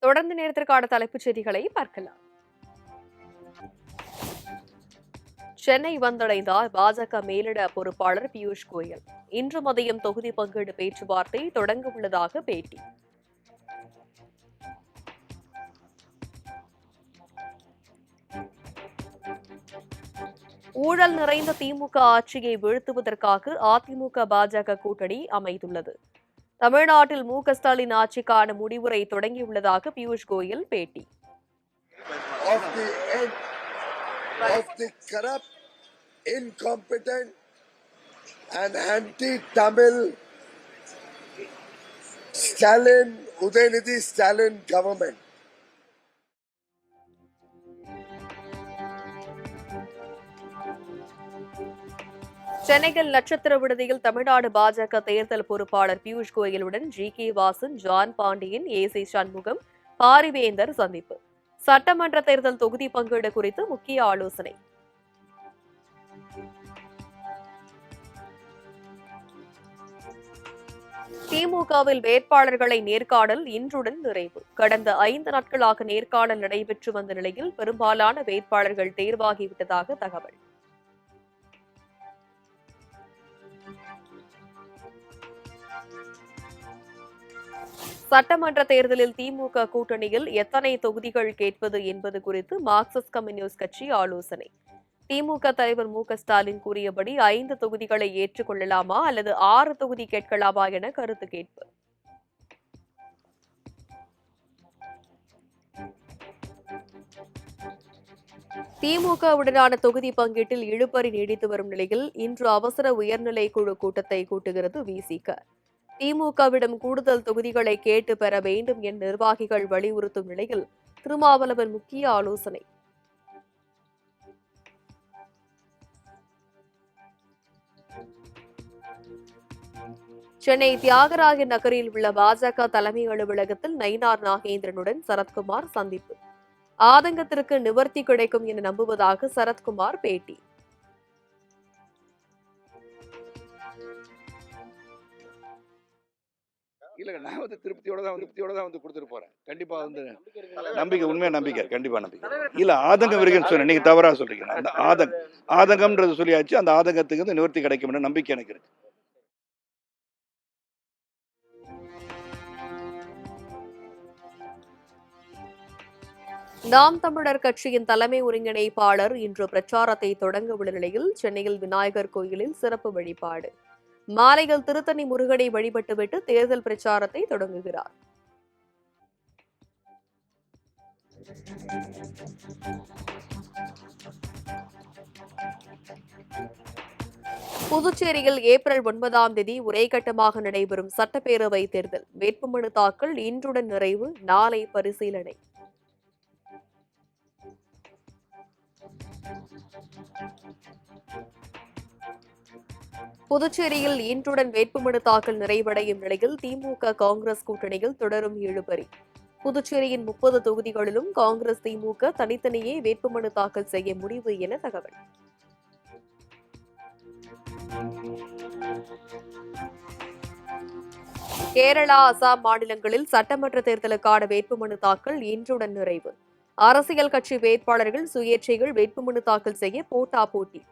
தொடர்ந்து நேரத்திற்கான தலைப்புச் செய்திகளை பார்க்கலாம். சென்னை வந்தடைந்தார் பாஜக மேலிட பொறுப்பாளர் பியூஷ் கோயல். இன்று மதியம் தொகுதி பங்கீடு பேச்சுவார்த்தை தொடங்க உள்ளதாக பேட்டி. ஊழல் நிறைந்த திமுக ஆட்சியை வீழ்த்துவதற்காக அதிமுக பாஜக கூட்டணி அமைத்துள்ளது. தமிழ்நாட்டில் மு.க.ஸ்டாலின் ஆட்சிக்கான முடிவுரை தொடங்கியுள்ளதாக பியூஷ் கோயல் பேட்டி. Incompetent and anti-Tamil Udayanithi Stalin government. சென்னையில் நட்சத்திர விடுதியில் தமிழ்நாடு பாஜக தேர்தல் பொறுப்பாளர் பியூஷ் கோயலுடன் ஜி.கே. வாசன், ஜான் பாண்டியன், ஏ.சி. சண்முகம், பாரிவேந்தர் சந்திப்பு. சட்டமன்ற தேர்தல் தொகுதி பங்கீடு குறித்து முக்கிய ஆலோசனை. திமுகவில் வேட்பாளர்களை நேர்காணல் இன்றுடன் நிறைவு. கடந்த 5 நாட்களாக நேர்காணல் நடைபெற்று வந்த நிலையில் பெரும்பாலான வேட்பாளர்கள் தேர்வாகிவிட்டதாக தகவல். சட்டமன்ற தேர்தலில் திமுக கூட்டணியில் எத்தனை தொகுதிகள் கேட்பது என்பது குறித்து மார்க்சிஸ்ட் கம்யூனிஸ்ட் கட்சி ஆலோசனை. திமுக தலைவர் மு.க.ஸ்டாலின் கூறியபடி 5 தொகுதிகளை ஏற்றுக்கொள்ளலாமா அல்லது 6 தொகுதி கேட்கலாமா என கருத்து கேட்பு. திமுகவுடனான தொகுதி பங்கீட்டில் இழுபறி நீடித்து வரும் நிலையில் இன்று அவசர உயர்நிலை குழு கூட்டத்தை கூட்டுகிறது விசிக. திமுகவிடம் கூடுதல் தொகுதிகளை கேட்டு பெற வேண்டும் என நிர்வாகிகள் வலியுறுத்தும் நிலையில் திருமாவளவன் முக்கிய ஆலோசனை. சென்னை தியாகராய நகரில் உள்ள பாஜக தலைமை அலுவலகத்தில் நயினார் நாகேந்திரனுடன் சரத்குமார் சந்திப்பு. ஆதங்கத்திற்கு நிவர்த்தி கிடைக்கும் என நம்புவதாக சரத்குமார் பேட்டி. இல்ல நான் திருப்தியோட தான் கொடுத்துட்டு போறேன். கண்டிப்பா நம்பிக்கை, உண்மையா நம்பிக்கை, கண்டிப்பா நம்பிக்கை. இல்ல ஆதங்கம் இருக்குன்னு சொன்னேன், நீங்க தவறா சொல்றீங்க. அந்த ஆதங்கம்ன்றது சொல்லியாச்சு. அந்த ஆதங்கத்துக்கு நிவர்த்தி கிடைக்கும் நம்பிக்கை எனக்கு இருக்கு. நாம் தமிழர் கட்சியின் தலைமை ஒருங்கிணைப்பாளர் இன்று பிரச்சாரத்தை தொடங்க உள்ள நிலையில் சென்னையில் விநாயகர் கோயிலில் சிறப்பு வழிபாடு. மாலையில் திருத்தணி முருகனை வழிபட்டுவிட்டு தேர்தல் பிரச்சாரத்தை தொடங்குகிறார். புதுச்சேரியில் ஏப்ரல் 9ஆம் தேதி ஒரே கட்டமாக நடைபெறும் சட்டப்பேரவை தேர்தல் வேட்புமனு தாக்கல் இன்றுடன் நிறைவு. நாளை பரிசீலனை. புதுச்சேரியில் இன்றுடன் வேட்புமனு தாக்கல் நிறைவடையும் நிலையில் திமுக காங்கிரஸ் கூட்டணியில் தொடரும் இழுபறி. புதுச்சேரியின் 30 தொகுதிகளிலும் காங்கிரஸ் திமுக தனித்தனியே வேட்புமனு தாக்கல் செய்ய முடிவு என தகவல். கேரளா, அசாம் மாநிலங்களில் சட்டமன்ற தேர்தலுக்கான வேட்புமனு தாக்கல் இன்றுடன் நிறைவு. அரசியல் கட்சி வேட்பாளர்கள், சுயேட்சைகள் வேட்புமனு தாக்கல் செய்ய போட்டா போட்டி.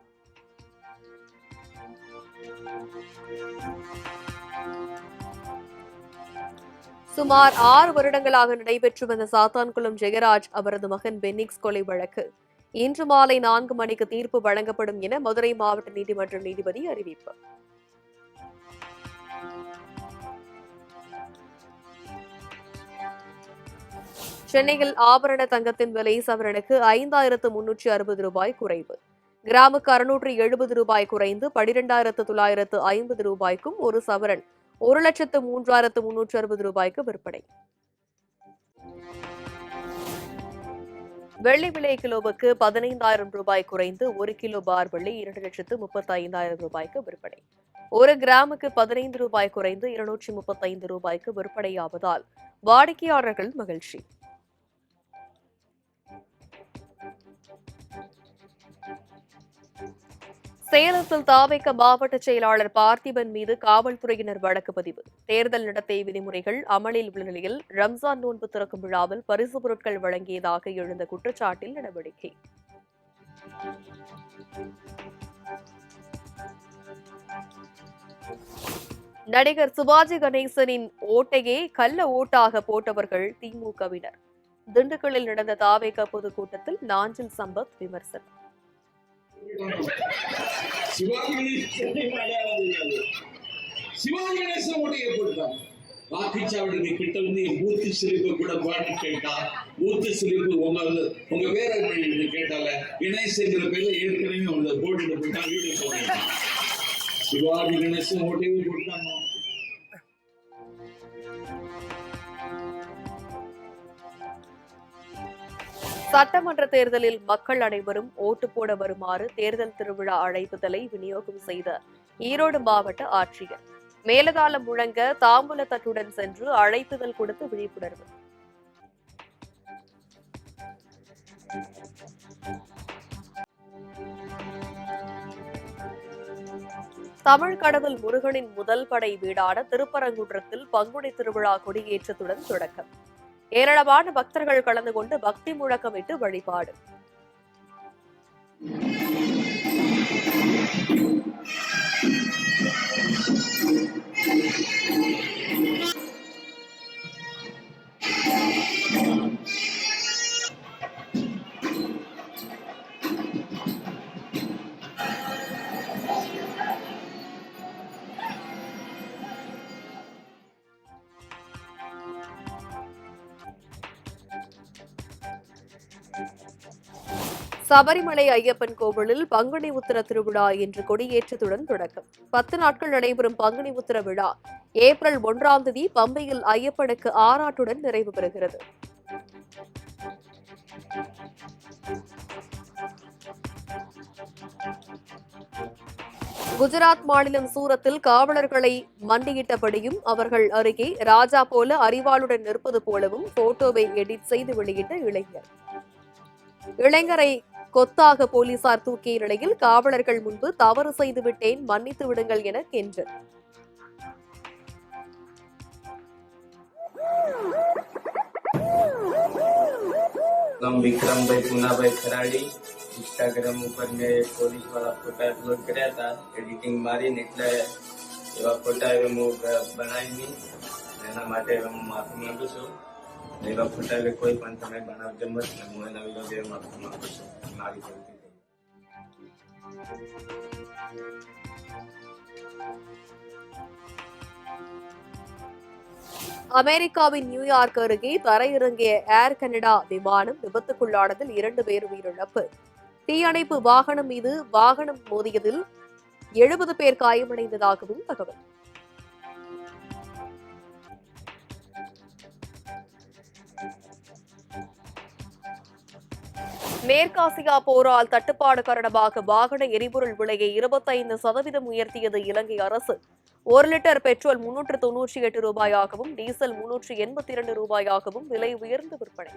சுமார் 6 வருடங்களாக நடைபெற்று வந்த சாத்தான்குளம் ஜெயராஜ் அவரது மகன் பென்னிக்ஸ் கொலை வழக்கு இன்று மாலை 4 மணிக்கு தீர்ப்பு வழங்கப்படும் என மதுரை மாவட்ட நீதிமன்ற நீதிபதி அறிவிப்பு. சென்னையில் ஆபரண தங்கத்தின் விலை சவரனுக்கு 5360 ரூபாய் குறைவு. கிராமுக்கு 670 ரூபாய் குறைந்து 12,950 ரூபாய்க்கும் ஒரு சவரன் 1,03,360 ரூபாய்க்கு விற்பனை. வெள்ளி விலை கிலோவுக்கு 15,000 ரூபாய் குறைந்து 1 கிலோ பார் வெள்ளி 2,35,000 ரூபாய்க்கு விற்பனை. 1 கிராமுக்கு 15 ரூபாய் குறைந்து 235 ரூபாய்க்கு விற்பனையாவதால் வாடிக்கையாளர்கள் மகிழ்ச்சி. சேலத்தில் தாவேக மாவட்ட செயலாளர் பார்த்திபன் மீது காவல்துறையினர் வழக்கு பதிவு. தேர்தல் நடத்தை விதிமுறைகள் அமலில் உள்ள நிலையில் ரம்ஜான் நோன்பு திறக்கும் விழாவில் பரிசுப் பொருட்கள் வழங்கியதாக எழுந்த குற்றச்சாட்டில் நடவடிக்கை. நடிகர் சிவாஜி கணேசனின் ஓட்டையே கள்ள ஓட்டாக போட்டவர்கள் திமுகவினர். திண்டுக்கல்லில் நடந்த தாவேக பொதுக்கூட்டத்தில் நாஞ்சில் சம்பத் விமர்சனம். சிவாஜி கணேசன் ஓட்டையை போட்டார். வாக்குச்சாவடிக்கு கிட்ட வந்து பூத்து சிலிப்பு கூட பாட்டு கேட்டா, பூத்து சிலிப்பு உங்க வேற கேட்டால கணேசங்கிற பேர்ல ஏற்கனவே போட்டுட்டு போயிட்டா வீட்டுக்கு போனாங்க. சிவாஜி கணேசன் ஓட்டையை போட்டாங்க. சட்டமன்ற தேர்தலில் மக்கள் அனைவரும் ஓட்டு போட வருமாறு தேர்தல் திருவிழா அழைப்புதலை விநியோகம் செய்த ஈரோடு மாவட்ட ஆட்சியர். மேலதாளம் முழங்க தாம்பூல தட்டுடன் சென்று அழைப்புதல் கொடுத்து விழிப்புணர்வு. தமிழ் கடவுள் முருகனின் முதல் படை வீடான திருப்பரங்குன்றத்தில் பங்குனி திருவிழா கொடியேற்றத்துடன் தொடக்கம். ஏராளமான பக்தர்கள் கலந்து கொண்டு பக்தி முழக்கமிட்டு வழிபாடு. சபரிமலை ஐயப்பன் கோவிலில் பங்குனி உத்திர திருவிழா இன்று கொடியேற்றத்துடன் தொடக்கம். 10 நாட்கள் நடைபெறும் பங்குனி உத்திர விழா ஏப்ரல் 1ஆம் தேதி பம்பையில் ஐயப்பனுக்கு ஆராட்டுடன் நிறைவு பெறுகிறது. குஜராத் மாநிலம் சூரத்தில் காவலர்களை மண்டியிட்டபடியும் அவர்கள் அருகே ராஜா போல அரிவாளுடன் நிற்பது போலவும் போட்டோவை எடிட் செய்து வெளியிட்ட இளைஞரை கொத்தாக போலீசார் தூக்கிய நிலையில் காவலர்கள் முன்பு தவறு செய்துவிட்டேன், மன்னித்து விடுங்கள் என கெஞ்சல். વિક્રમભાઈ પુનાભાઈ ખરાડી ઇન્સ્ટાગ્રામ ઉપર મેં પોલીસ વાળા ફોટા અપલોડ કર્યા હતા એડિટિંગ મારીને, એટલે એવા ફોટા હવે હું બનાવી નહીં. એના માટે હું માફી માંગુ છું. એવા ફોટા હવે કોઈ પણ તમે બનાવજો મત, હું એના વિરોધે માફી માંગુ છું. મારી ગલતી. அமெரிக்காவின் நியூயார்க் அருகே தரையிறங்கிய ஏர் கனடா விமானம் விபத்துக்குள்ளானதில் 2 பேர் உயிரிழப்பு. தீயணைப்பு வாகனம் மீது வாகனம் மோதியதில் 70 பேர் காயமடைந்ததாகவும் தகவல். மேற்காசியா போரால் தட்டுப்பாடு காரணமாக வாகன எரிபொருள் விலையை 25% உயர்த்தியது இலங்கை அரசு. 1 லிட்டர் பெட்ரோல் 398 ரூபாயாகவும் டீசல் 382 ரூபாயாகவும் விலை உயர்ந்து விற்பனை.